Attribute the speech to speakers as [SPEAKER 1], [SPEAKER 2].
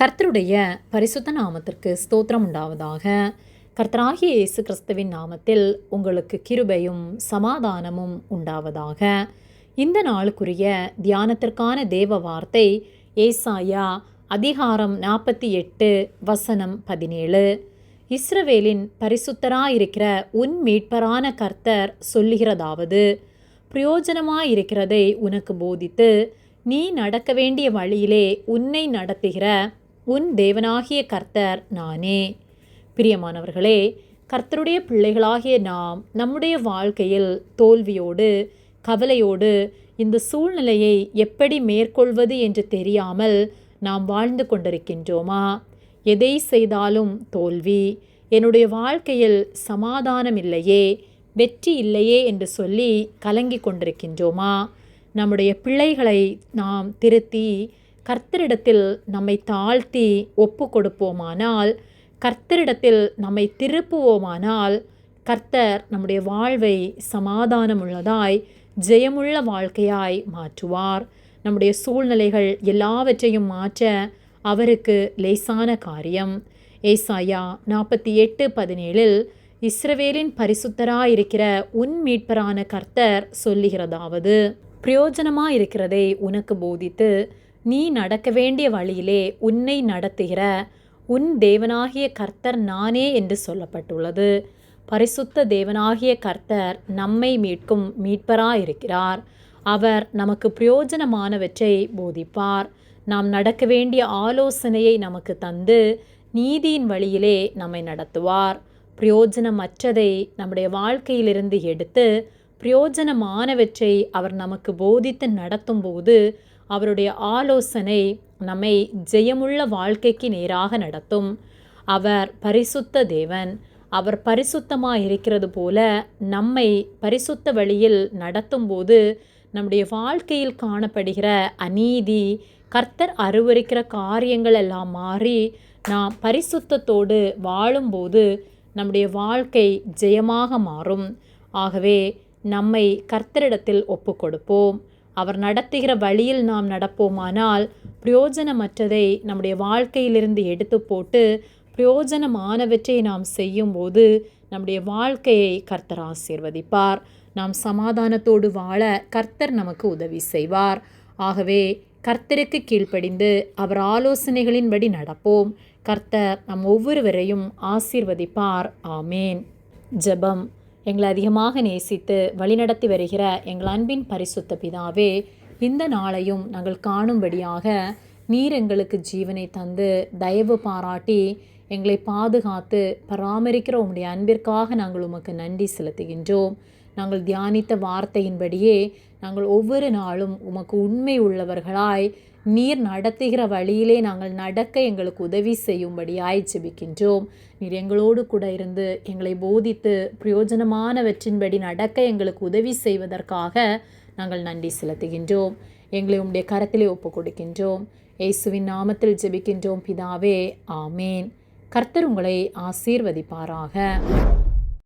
[SPEAKER 1] கர்த்தருடைய பரிசுத்த நாமத்திற்கு ஸ்தோத்திரம் உண்டாவதாக. கர்த்தராகிய இயேசு கிறிஸ்துவின் நாமத்தில் உங்களுக்கு கிருபையும் சமாதானமும் உண்டாவதாக. இந்த நாளுக்குரிய தியானத்திற்கான தேவ வார்த்தை ஏசாயா அதிகாரம் 48 வசனம் 17. இஸ்ரவேலின் பரிசுத்தராயிருக்கிற உன் மீட்பரான கர்த்தர் சொல்லுகிறதாவது, பிரயோஜனமாயிருக்கிறதை உனக்கு போதித்து நீ நடக்க வேண்டிய வழியிலே உன்னை நடத்துகிற உன் தேவனாகிய கர்த்தர் நானே. பிரியமானவர்களே, கர்த்தருடைய பிள்ளைகளாகிய நாம் நம்முடைய வாழ்க்கையில் தோல்வியோடு கவலையோடு இந்த சூழ்நிலையை எப்படி மேற்கொள்வது என்று தெரியாமல் நாம் வாழ்ந்து கொண்டிருக்கின்றோமா? எதை செய்தாலும் தோல்வி, என்னுடைய வாழ்க்கையில் சமாதானம் இல்லையே, வெற்றி இல்லையே என்று சொல்லி கலங்கி கொண்டிருக்கின்றோமா? நம்முடைய பிள்ளைகளை நாம் திருத்தி கர்த்தரிடத்தில் நம்மை தாழ்த்தி ஒப்பு கொடுப்போமானால், கர்த்தரிடத்தில் நம்மை திருப்புவோமானால், கர்த்தர் நம்முடைய வாழ்வை சமாதானமுள்ளதாய் ஜெயமுள்ள வாழ்க்கையாய் மாற்றுவார். நம்முடைய சூழ்நிலைகள் எல்லாவற்றையும் மாற்ற அவருக்கு லேசான காரியம். ஏசாயா 48:17 இஸ்ரவேலின் பரிசுத்தராயிருக்கிற உன் மீட்பரான கர்த்தர் சொல்லுகிறதாவது, பிரயோஜனமாயிருக்கிறதை உனக்கு போதித்து நீ நடக்க வேண்டிய வழியிலே உன்னை நடத்துகிற உன் தேவனாகிய கர்த்தர் நானே என்று சொல்லப்பட்டுள்ளது. பரிசுத்த தேவனாகிய கர்த்தர் நம்மை மீட்கும் மீட்பராயிருக்கிறார். அவர் நமக்கு பிரயோஜனமானவற்றை போதிப்பார். நாம் நடக்க வேண்டிய ஆலோசனையை நமக்கு தந்து நீதியின் வழியிலே நம்மை நடத்துவார். பிரயோஜனமற்றதை நம்முடைய வாழ்க்கையிலிருந்து எடுத்து பிரயோஜனமானவற்றை அவர் நமக்கு போதித்து நடத்தும்போது அவருடைய ஆலோசனை நம்மை ஜெயமுள்ள வாழ்க்கைக்கு நேராக நடத்தும். அவர் பரிசுத்த தேவன். அவர் பரிசுத்தமாக இருக்கிறது போல நம்மை பரிசுத்த வழியில் நடத்தும்போது நம்முடைய வாழ்க்கையில் காணப்படுகிற அநீதி, கர்த்தர் அருவருக்கிற காரியங்கள் எல்லாம் மாறி நாம் பரிசுத்தத்தோடு வாழும்போது நம்முடைய வாழ்க்கை ஜெயமாக மாறும். ஆகவே நம்மை கர்த்தரிடத்தில் ஒப்பு கொடுப்போம். அவர் நடத்துகிற வழியில் நாம் நடப்போமானால் பிரயோஜனமற்றதை நம்முடைய வாழ்க்கையிலிருந்து எடுத்து போட்டு பிரயோஜனமானவற்றை நாம் செய்யும்போது நம்முடைய வாழ்க்கையை கர்த்தர் ஆசீர்வதிப்பார். நாம் சமாதானத்தோடு வாழ கர்த்தர் நமக்கு உதவி செய்வார். ஆகவே கர்த்தருக்கு கீழ்ப்படிந்து அவர் ஆலோசனைகளின்படி நடப்போம். கர்த்தர் நம் ஒவ்வொருவரையும் ஆசீர்வதிப்பார். ஆமேன். ஜெபம். எங்களை அதிகமாக நேசித்து வழிநடத்தி வருகிற எங்கள் அன்பின் பரிசுத்த பிதாவே, இந்த நாளையும் நாங்கள் காணும்படியாக நீர் எங்களுக்கு ஜீவனை தந்து தயவு பாராட்டி எங்களை பாதுகாத்து பராமரிக்கிற உம்முடைய அன்பிற்காக நாங்கள் உமக்கு நன்றி செலுத்துகின்றோம். நாங்கள் தியானித்த வார்த்தையின்படியே நாங்கள் ஒவ்வொரு நாளும் உமக்கு உண்மை உள்ளவர்களாய் நீர் நடத்துகிற வழியிலே நாங்கள் நடக்க எங்களுக்கு உதவி செய்யும்படியாய் ஜெபிக்கின்றோம். நீர் எங்களோடு கூட இருந்து எங்களை போதித்து பிரயோஜனமானவற்றின்படி நடக்க எங்களுக்கு உதவி செய்வதற்காக நாங்கள் நன்றி செலுத்துகின்றோம். எங்களை உம்முடைய கரத்திலே ஒப்பு கொடுக்கின்றோம். இயேசுவின் நாமத்தில் ஜெபிக்கின்றோம் பிதாவே. ஆமேன். கர்த்தர் உங்களை ஆசீர்வதிப்பாராக.